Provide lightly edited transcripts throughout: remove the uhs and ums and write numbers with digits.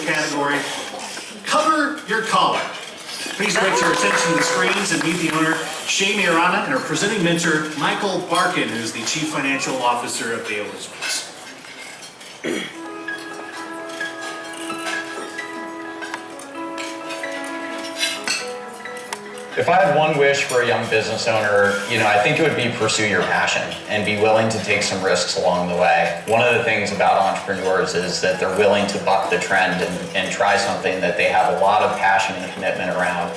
category, Cover Your Collar. Please direct your attention to the screens and meet the owner, Shae and her presenting mentor, Michael Barkin, who's the Chief Financial Officer of Vail Resorts. If I had one wish for a young business owner, I think it would be pursue your passion and be willing to take some risks along the way. One of the things about entrepreneurs is that they're willing to buck the trend and try something that they have a lot of passion and commitment around.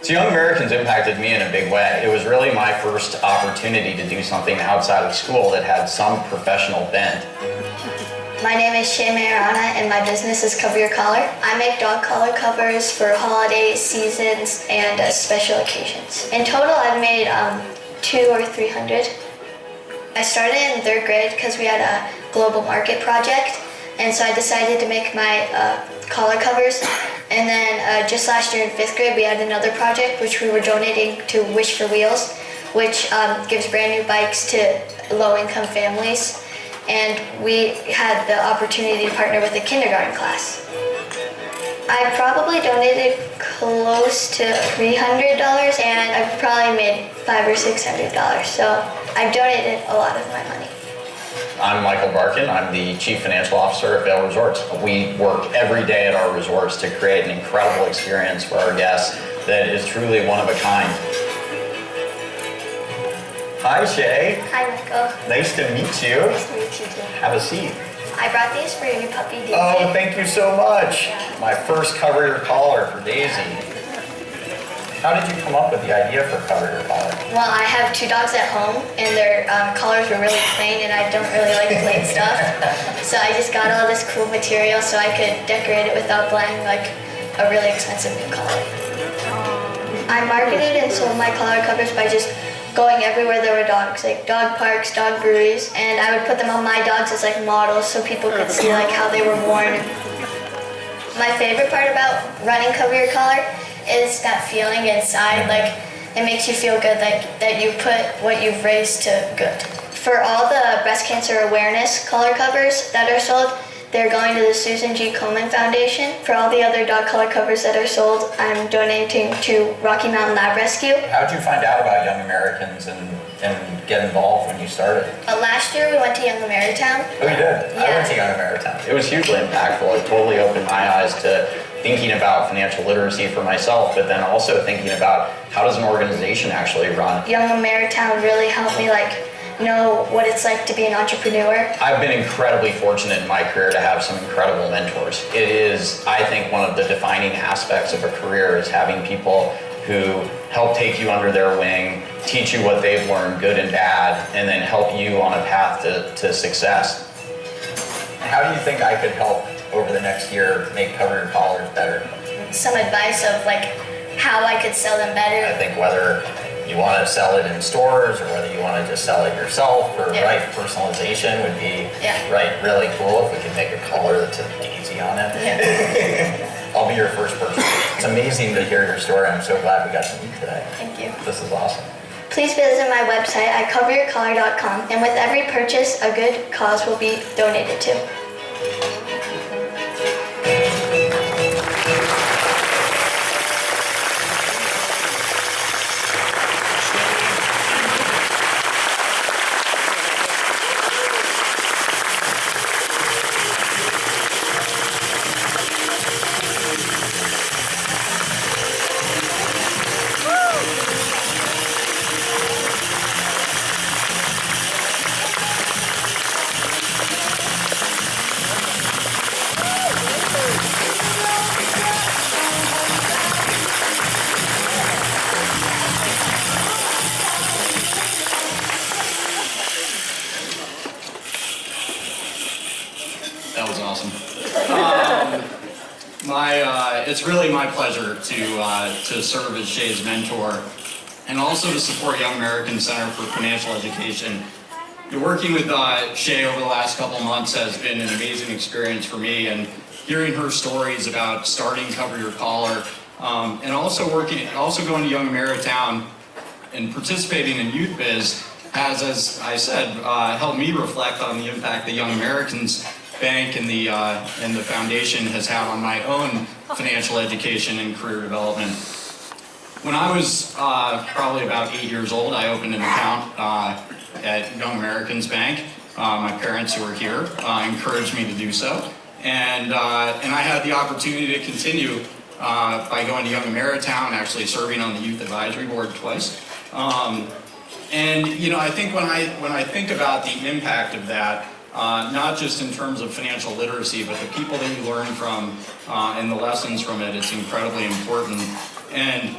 So Young Americans impacted me in a big way. It was really my first opportunity to do something outside of school that had some professional bent. My name is Shae and my business is Cover Your Collar. I make dog collar covers for holidays, seasons, and special occasions. In total, I've made 200 or 300. I started in 3rd grade because we had a global market project, and so I decided to make my collar covers. And then just last year in 5th grade, we had another project which we were donating to Wish for Wheels, which gives brand new bikes to low-income families. And we had the opportunity to partner with a kindergarten class. I probably donated close to $300, and I've probably made $500 or $600. So I've donated a lot of my money. I'm Michael Barkin. I'm the Chief Financial Officer at Vail Resorts. We work every day at our resorts to create an incredible experience for our guests that is truly one of a kind. Hi, Shae. Hi, Michael. Nice to meet you. Nice to meet you too. Have a seat. I brought these for your puppy, Daisy. Oh, thank you so much. My first Cover Your Collar for Daisy. How did you come up with the idea for Cover Your Collar? Well, I have 2 dogs at home, and their collars were really plain, and I don't really like plain stuff. So I just got all this cool material so I could decorate it without buying like a really expensive new collar. I marketed and sold my collar covers by just going everywhere there were dogs, like dog parks, dog breweries, and I would put them on my dogs as like models so people could see like how they were worn. My favorite part about running Cover Your Collar is that feeling inside, like it makes you feel good that you put what you've raised to good. For all the breast cancer awareness collar covers that are sold, they're going to the Susan G. Komen Foundation. For all the other dog collar covers that are sold, I'm donating to Rocky Mountain Lab Rescue. How did you find out about Young Americans and get involved when you started? Last year we went to Young Ameritown. Oh, you did? Yeah. I went to Young Ameritown. It was hugely impactful. It totally opened my eyes to thinking about financial literacy for myself, but then also thinking about how does an organization actually run? Young Ameritown really helped me know what it's like to be an entrepreneur. I've been incredibly fortunate in my career to have some incredible mentors. It is, I think, one of the defining aspects of a career is having people who help take you under their wing, teach you what they've learned, good and bad, and then help you on a path to success. How do you think I could help over the next year make Cover Your Collars better? Some advice of how I could sell them better. I think whether you want to sell it in stores or whether you want to just sell it yourself or personalization would be really cool if we could make a collar that's a daisy on it. Yeah. I'll be your first person. It's amazing to hear your story. I'm so glad we got to meet today. Thank you. This is awesome. Please visit my website at coveryourcollar.com, and with every purchase, a good cause will be donated to. That was awesome. It's really my pleasure to serve as Shae's mentor and also to support Young American Center for Financial Education. Working with Shae over the last couple months has been an amazing experience for me, and hearing her stories about starting Cover Your Collar, and also going to Young Ameritown and participating in YouthBiz has, as I said, helped me reflect on the impact that Young Americans bank and the foundation has had on my own financial education and career development. When I was probably about 8 years old, I opened an account at Young Americans Bank. My parents, who are here, encouraged me to do so, and I had the opportunity to continue by going to Young Ameritown, actually serving on the Youth Advisory Board twice. And you know, I think when I think about the impact of that, not just in terms of financial literacy, but the people that you learn from and the lessons from it, it's incredibly important. And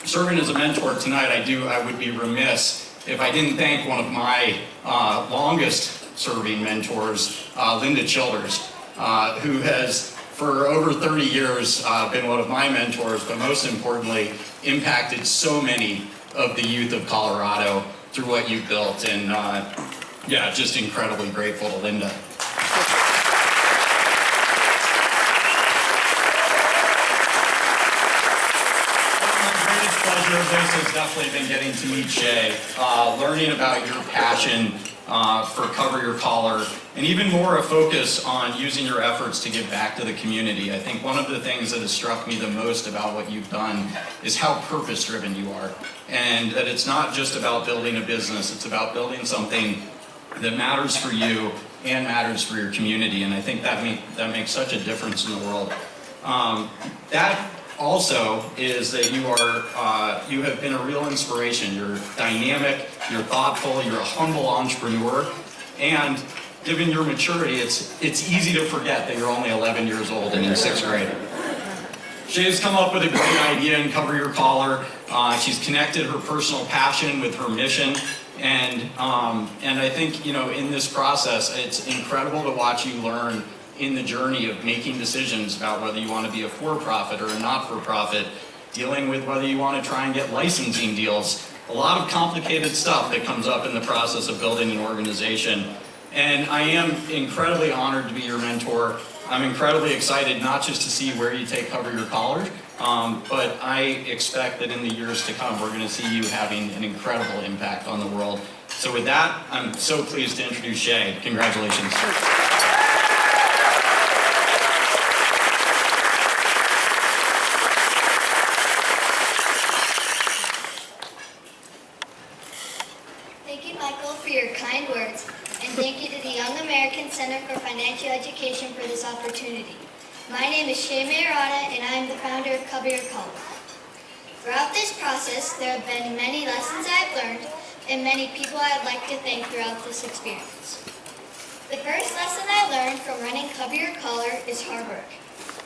serving as a mentor tonight, I would be remiss if I didn't thank one of my longest serving mentors, Linda Childers, who has for over 30 years been one of my mentors, but most importantly, impacted so many of the youth of Colorado through what you've built. And yeah, just incredibly grateful to Linda. Pleasure of this has definitely been getting to meet Shae, learning about your passion for Cover Your Collar, and even more a focus on using your efforts to give back to the community. I think one of the things that has struck me the most about what you've done is how purpose-driven you are, and that it's not just about building a business, it's about building something that matters for you and matters for your community, and I think that makes such a difference in the world. That also is that you have been a real inspiration. You're dynamic, you're thoughtful, you're a humble entrepreneur, and given your maturity, it's easy to forget that you're only 11 years old and in 6th grade. Shae's come up with a great idea in Cover Your Collar. She's connected her personal passion with her mission, and I think, you know, in this process, it's incredible to watch you learn in the journey of making decisions about whether you want to be a for-profit or a not-for-profit, dealing with whether you want to try and get licensing deals, a lot of complicated stuff that comes up in the process of building an organization. And I am incredibly honored to be your mentor. I'm incredibly excited not just to see where you take Cover Your Collar, but I expect that in the years to come, we're going to see you having an incredible impact on the world. So with that, I'm so pleased to introduce Shae. Congratulations. For your kind words, and thank you to the Young American Center for Financial Education for this opportunity. My name is Shae, and I am the founder of Kabir Khan. Throughout this process, there have been many lessons I've learned and many people I'd like to thank throughout this experience. The first lesson I learned from running Kabir Collar is hard work.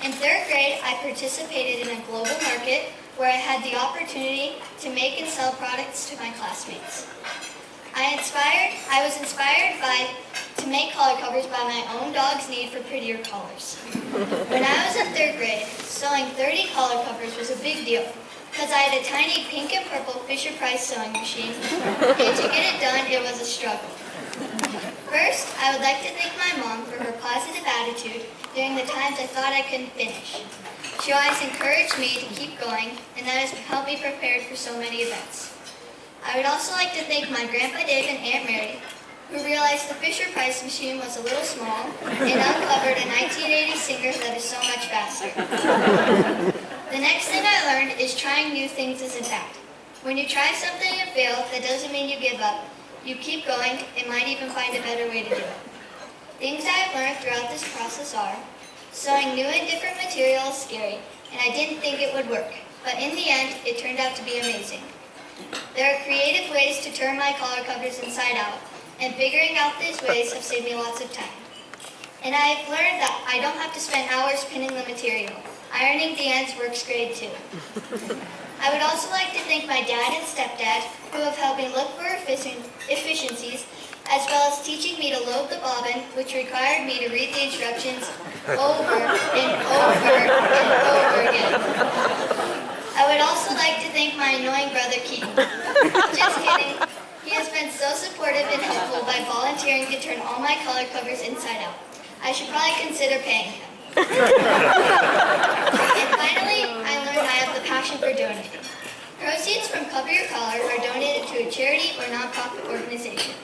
In 3rd grade, I participated in a global market where I had the opportunity to make and sell products to my classmates. I was inspired to make collar covers by my own dog's need for prettier collars. When I was in 3rd grade, sewing 30 collar covers was a big deal because I had a tiny pink and purple Fisher-Price sewing machine, and to get it done, it was a struggle. First, I would like to thank my mom for her positive attitude during the times I thought I couldn't finish. She always encouraged me to keep going, and that has helped me prepare for so many events. I would also like to thank my Grandpa Dave and Aunt Mary, who realized the Fisher-Price machine was a little small and uncovered a 1980 Singer that is so much faster. The next thing I learned is trying new things isn't bad. When you try something and fail, that doesn't mean you give up. You keep going and might even find a better way to do it. Things I have learned throughout this process are, sewing new and different material is scary, and I didn't think it would work, but in the end, it turned out to be amazing. There are creative ways to turn my collar covers inside out, and figuring out these ways have saved me lots of time. And I have learned that I don't have to spend hours pinning the material. Ironing the ends works great too. I would also like to thank my dad and stepdad, who have helped me look for efficiencies, as well as teaching me to load the bobbin, which required me to read the instructions over and over and over again. I would also like to thank my annoying brother, Keaton. Just kidding. He has been so supportive and helpful by volunteering to turn all my collar covers inside out. I should probably consider paying him. And finally, I learned I have the passion for donating. Proceeds from Cover Your Collar are donated to a charity or nonprofit organization.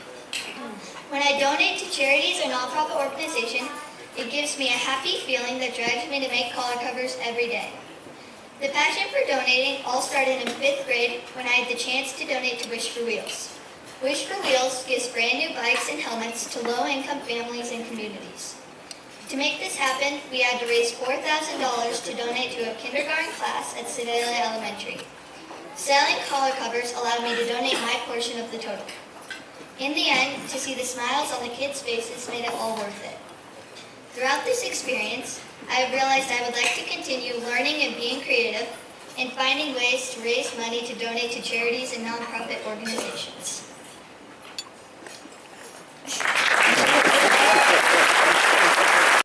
When I donate to charities or nonprofit organizations, It gives me a happy feeling that drives me to make collar covers every day. The passion for donating all started in 5th grade when I had the chance to donate to Wish for Wheels. Wish for Wheels gives brand new bikes and helmets to low-income families and communities. To make this happen, we had to raise $4,000 to donate to a kindergarten class at Sedalia Elementary. Selling collar covers allowed me to donate my portion of the total. In the end, to see the smiles on the kids' faces made it all worth it. Throughout this experience, I have realized I would like to continue learning and being creative and finding ways to raise money to donate to charities and nonprofit organizations.